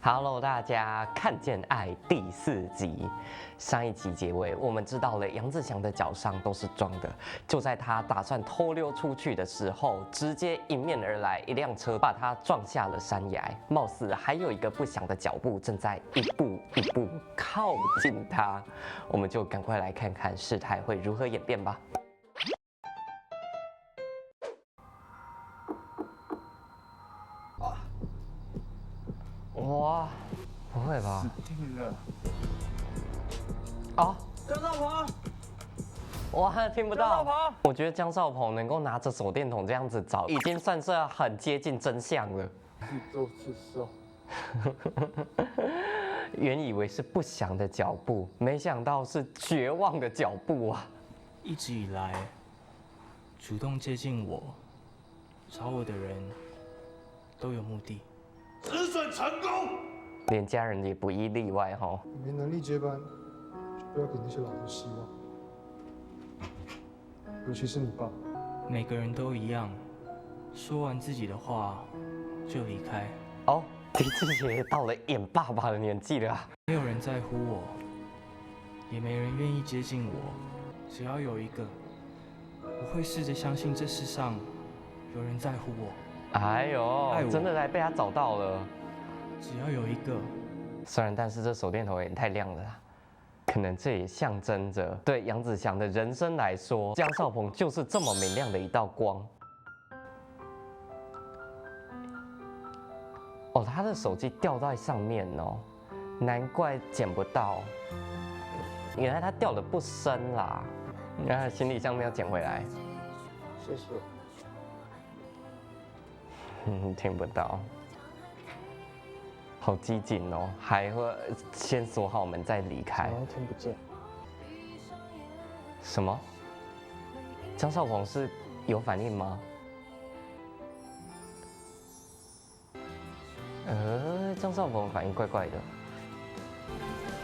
Hello， 大家，看见爱第4集。上一集结尾，我们知道了杨紫翔的脚上都是装的。就在他打算偷溜出去的时候，直接迎面而来一辆车，把他撞下了山崖。貌似还有一个不祥的脚步正在一步一步靠近他。我们就赶快来看看事态会如何演变吧。哇，不会吧？死定了！哦，江少鹏，哇，听不江少到。鹏，我觉得江少鹏能够拿着手电筒这样子找，已经算是很接近真相了。自作自受。原以为是不祥的脚步，没想到是绝望的脚步啊！一直以来，主动接近我、找我的人，都有目的。止损成功。连家人也不亦例外哈。你没能力接班，就不要给那些老人希望，尤其是你爸。每个人都一样，说完自己的话就离开。哦，狄志杰到了演爸爸的年纪了啊。没有人在乎我，也没人愿意接近我。只要有一个，我会试着相信这世上有人在乎我。哎呦爱，我真的来被他找到了。只要有一个，虽然，但是这手电筒也太亮了啦。可能这也象征着对杨紫翔的人生来说，江少鹏就是这么明亮的一道光。哦，他的手机掉在上面哦，难怪捡不到。原来他掉的不深啦，原来行李箱没有捡回来。谢谢。听不到，好机警哦，还会先锁好门再离开。然后听不见。什么？江少鹏是有反应吗？江少鹏反应怪怪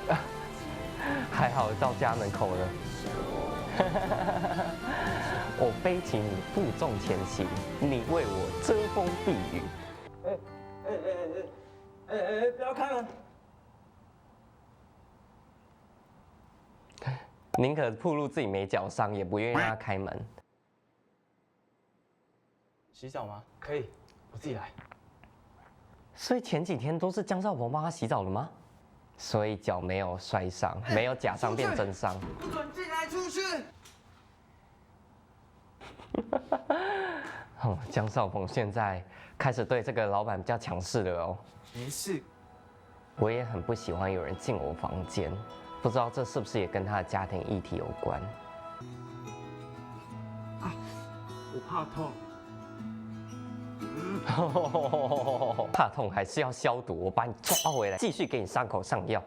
的，还好到家门口了。我背起你负重前行，你为我遮风避雨。不要开门！宁可暴露自己没脚伤，也不愿意让他开门。洗澡吗？可以，我自己来。所以前几天都是江少鹏帮他洗澡的吗？所以脚没有摔伤，没有假伤变真伤。不准进来，出去！江少鹏现在开始对这个老板比较强势了哦。没事。我也很不喜欢有人进我房间，不知道这是不是也跟他的家庭议题有关。我怕痛。怕痛还是要消毒，我把你抓回来，继续给你伤口上药。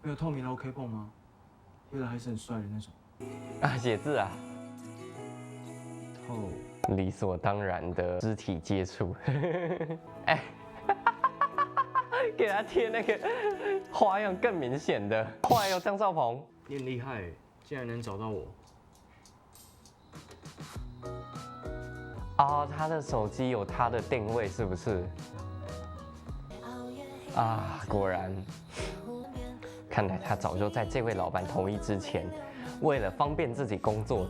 没有透明的 OK 绷吗？未来还是很帅的那种。啊，写字啊，透。理所当然的肢体接触。哎，给他贴那个花样更明显的，快哦，江少鹏。你很厉害，竟然能找到我。哦，他的手机有他的定位，是不是？啊，果然，看来他早就在这位老板同意之前，为了方便自己工作，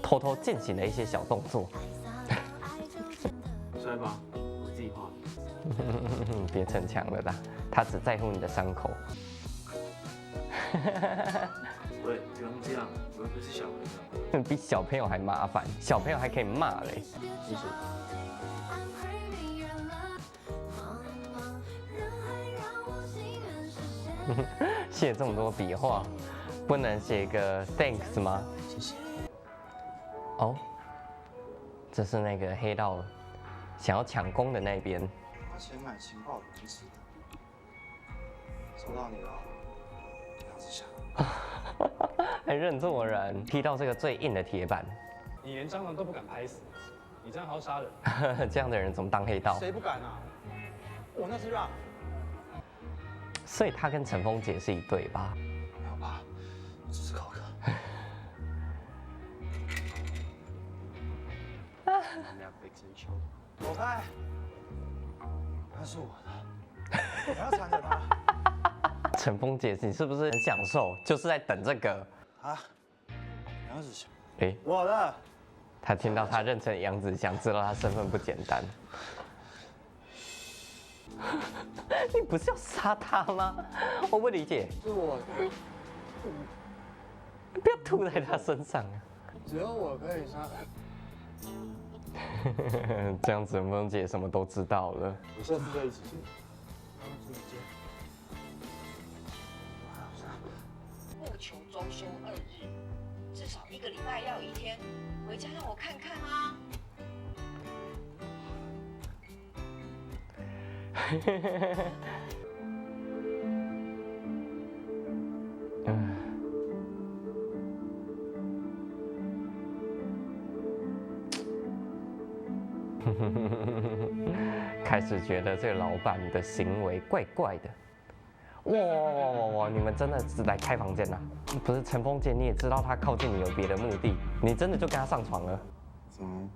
偷偷进行了一些小动作。帅吧？我自己画的。别逞强了啦，他只在乎你的伤口。喂，不用这样，我又不是小朋友。比小朋友还麻烦，小朋友还可以骂嘞。谢谢。写这么多笔画，不能写个 thanks 吗？谢谢。哦，这是那个黑道想要抢功的那边。花钱买情报人质，收到你了，杨紫翔。还认错人，踢到这个最硬的铁板。你连蟑螂都不敢拍死，你这样还要杀人？这样的人怎么当黑道？谁不敢啊？我那是让。所以他跟陈峰姐是一对吧？没有吧，我只是口渴。我们俩可以追求。走开！那是我的，不要缠着他陈峰姐，你是不是很享受？就是在等这个。啊！杨子祥，哎，我的。他听到他认成杨子祥，知道他身份不简单。你不是要杀他吗？我不理解。是我的，不要吐在他身上啊！只有我可以杀。这样子，陈峰姐什么都知道了。我下次再一起见。不求周休2日，至少1个礼拜要有1天回家让我看看啊！开始觉得这个老板的行为怪怪的。哇！你们真的是来开房间呐？不是陈峰姐，你也知道他靠近你有别的目的，你真的就跟他上床了？怎么？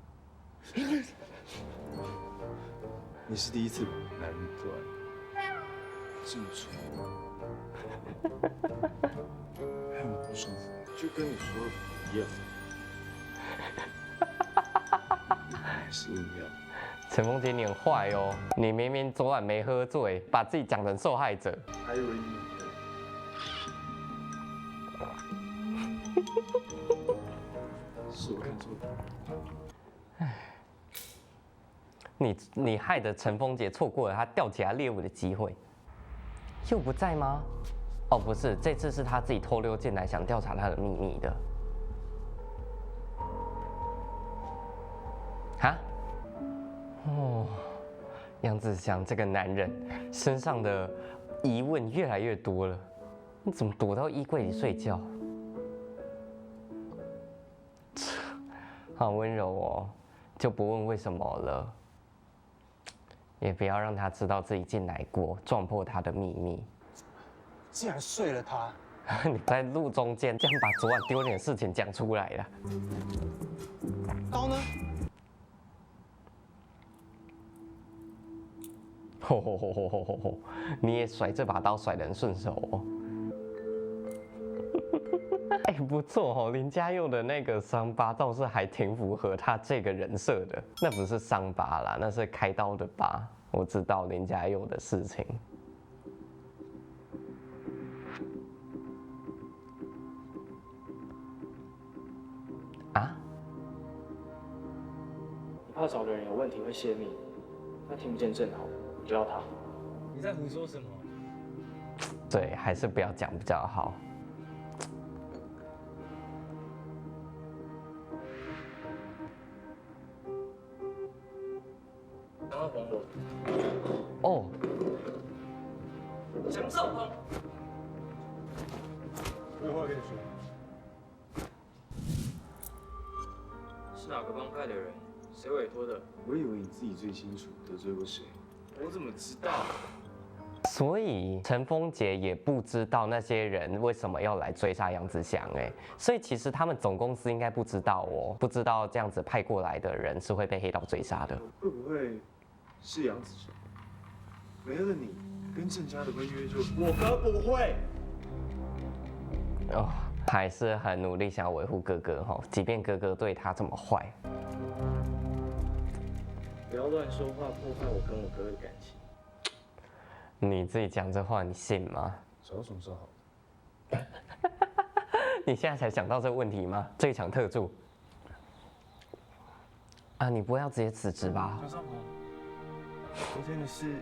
你是第一次吧？难怪这么蠢，害我不舒服，就跟你说的一样，还是一样。陈峰姐，你很坏哦！你明明昨晚没喝醉，把自己讲成受害者。还以为你是我看错了。你害得陈峰姐错过了她吊起来猎物的机会。又不在吗？哦，不是，这次是她自己偷溜进来，想调查她的秘密的。哈？哦，杨子祥这个男人身上的疑问越来越多了。你怎么躲到衣柜里睡觉？好温柔哦，就不问为什么了。也不要让他知道自己进来过，撞破他的秘密。竟然睡了他！你在路中间这样把昨晚丢脸的事情讲出来了。刀呢？吼！你也甩这把刀甩得很顺手哦。哎，不错哦，林家佑的那个伤疤倒是还挺符合他这个人设的。那不是伤疤啦，那是开刀的疤。我知道林家佑的事情。啊？你怕找的人有问题会泄密，他听不见正好，你就要他。你在胡说什么？对，还是不要讲比较好。赶快还我！哦，什么时候还？我有话跟你说。是哪个帮派的人？谁委托的？我以为你自己最清楚得罪过谁。我怎么知道？所以陈峰杰也不知道那些人为什么要来追杀杨子祥，所以其实他们总公司应该不知道哦，不知道这样子派过来的人是会被黑道追杀的。会不会是杨子祥？没了你，跟郑家的婚约就……我哥不会。哦，还是很努力想要维护哥哥哈，即便哥哥对他这么坏。不要乱说话，破坏我跟我哥的感情。你自己讲这话，你信吗？找什么时候好？你现在才想到这个问题吗？这一场特助啊，你不会要直接辞职吧？小少鹏，昨天的事，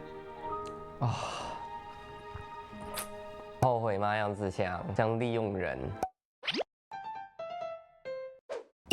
后悔吗？杨子祥这样利用人。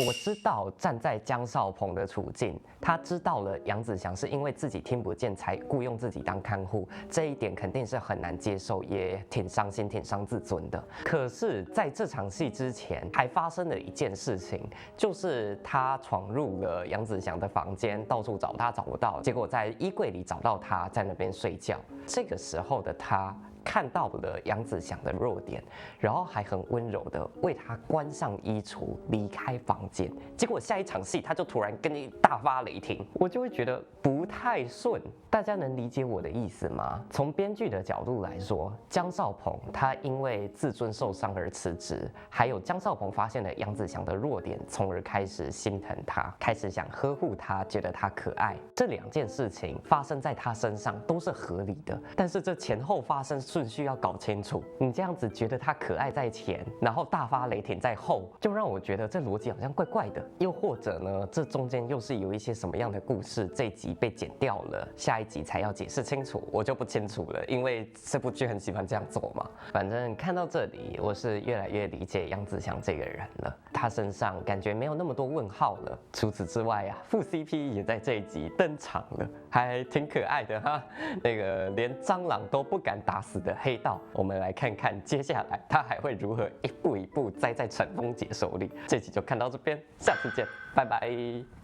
我知道站在江少鹏的处境，他知道了杨子祥是因为自己听不见才雇佣自己当看护，这一点肯定是很难接受，也挺伤心、挺伤自尊的。可是，在这场戏之前，还发生了一件事情，就是他闯入了杨子祥的房间，到处找他找不到，结果在衣柜里找到他，在那边睡觉。这个时候的他看到了杨紫翔的弱点，然后还很温柔的为他关上衣橱，离开房间。结果下一场戏他就突然跟你大发雷霆，我就会觉得不太顺。大家能理解我的意思吗？从编剧的角度来说，姜少鹏他因为自尊受伤而辞职，还有姜少鹏发现了杨紫翔的弱点，从而开始心疼他，开始想呵护他，觉得他可爱。这两件事情发生在他身上都是合理的，但是这前后发生顺序要搞清楚。你这样子觉得他可爱在前，然后大发雷霆在后，就让我觉得这逻辑好像怪怪的。又或者呢，这中间又是有一些什么样的故事，这一集被剪掉了，下一集才要解释清楚，我就不清楚了，因为这部剧很喜欢这样做嘛。反正看到这里，我是越来越理解杨紫翔这个人了，他身上感觉没有那么多问号了。除此之外啊，副 CP 也在这一集登场了，还挺可爱的哈。那个连蟑螂都不敢打死的黑道，我们来看看接下来他还会如何一步一步栽在陈峰姐手里。这集就看到这边，下次见，拜拜。